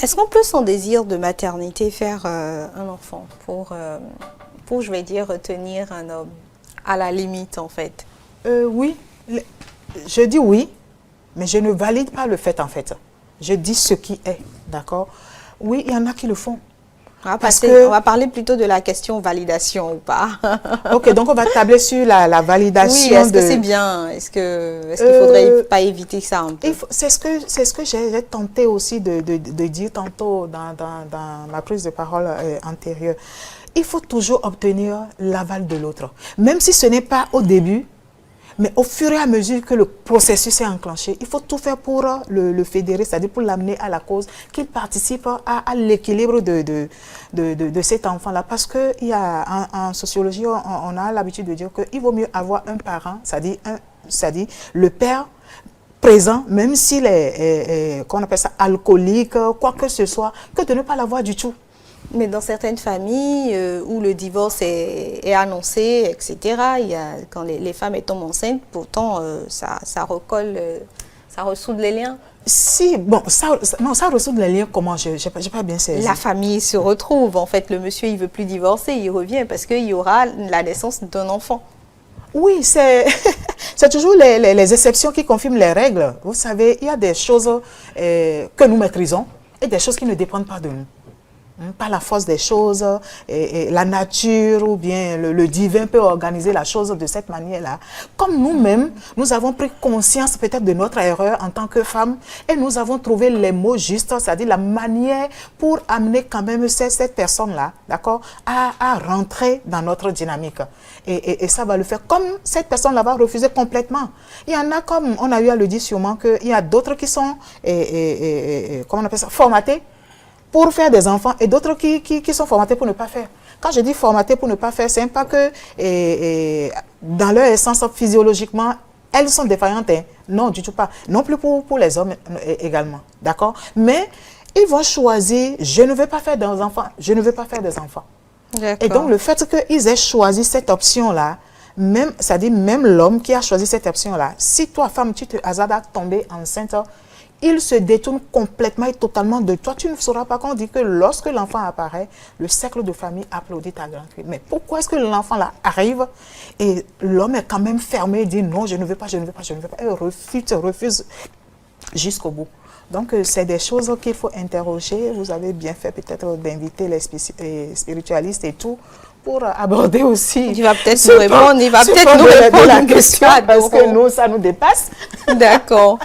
Est-ce qu'on peut, sans désir de maternité, faire un enfant pour, je vais dire, retenir un homme à la limite, en fait? Oui, je dis oui, mais je ne valide pas le fait, en fait. Je dis ce qui est, d'accord? Oui, il y en a qui le font. On va parler plutôt de la question validation ou pas. Ok, donc on va tabler sur la validation. Oui, est-ce que c'est bien? Est-ce qu'il ne faudrait pas éviter ça un peu? C'est ce que j'ai tenté aussi de dire tantôt dans ma prise de parole antérieure. Il faut toujours obtenir l'aval de l'autre. Même si ce n'est pas au début, mais au fur et à mesure que le processus est enclenché, il faut tout faire pour le fédérer, c'est-à-dire pour l'amener à la cause, qu'il participe à l'équilibre de cet enfant-là. Parce qu'en sociologie, on a l'habitude de dire qu'il vaut mieux avoir un parent, c'est-à-dire le père présent, même s'il est, qu'on appelle ça, alcoolique, quoi que ce soit, que de ne pas l'avoir du tout. Mais dans certaines familles où le divorce est annoncé, etc., quand les femmes tombent enceintes, pourtant ça recolle, ça ressoude les liens. Si, bon, ça ressoude les liens comment? Je n'ai pas bien saisi. La famille se retrouve, en fait, le monsieur il ne veut plus divorcer, il revient parce qu'il y aura la naissance d'un enfant. Oui, c'est toujours les exceptions qui confirment les règles. Vous savez, il y a des choses que nous maîtrisons et des choses qui ne dépendent pas de nous. Par la force des choses, et la nature ou bien le divin peut organiser la chose de cette manière-là. Comme nous-mêmes, nous avons pris conscience peut-être de notre erreur en tant que femmes et nous avons trouvé les mots justes, c'est-à-dire la manière pour amener quand même cette personne-là, d'accord, à rentrer dans notre dynamique. Et ça va le faire. Comme cette personne-là va refuser complètement. Il y en a, comme on a eu à le dire sûrement, qu'il y a d'autres qui sont, comment on appelle ça, formatés pour faire des enfants et d'autres qui sont formatés pour ne pas faire. Quand je dis formatés pour ne pas faire, c'est pas que dans leur essence physiologiquement, elles sont défaillantes. Hein. Non, du tout pas. Non plus pour les hommes également. D'accord? Mais ils vont choisir, je ne veux pas faire des enfants, je ne veux pas faire des enfants. Et donc le fait qu'ils aient choisi cette option-là, même, c'est-à-dire même l'homme qui a choisi cette option-là, si toi, femme, tu te hasardes à tomber enceinte, il se détourne complètement et totalement de toi. Tu ne sauras pas qu'on dit que lorsque l'enfant apparaît, le cercle de famille applaudit ta grande cri. Mais pourquoi est-ce que l'enfant là arrive et l'homme est quand même fermé et dit non, je ne veux pas, je ne veux pas, je ne veux pas. Et refuse jusqu'au bout. Donc, c'est des choses qu'il faut interroger. Vous avez bien fait peut-être d'inviter les spiritualistes et tout pour aborder aussi. Il va peut-être nous répondre, il va peut-être nous répondre la question parce que nous, ça nous dépasse. D'accord.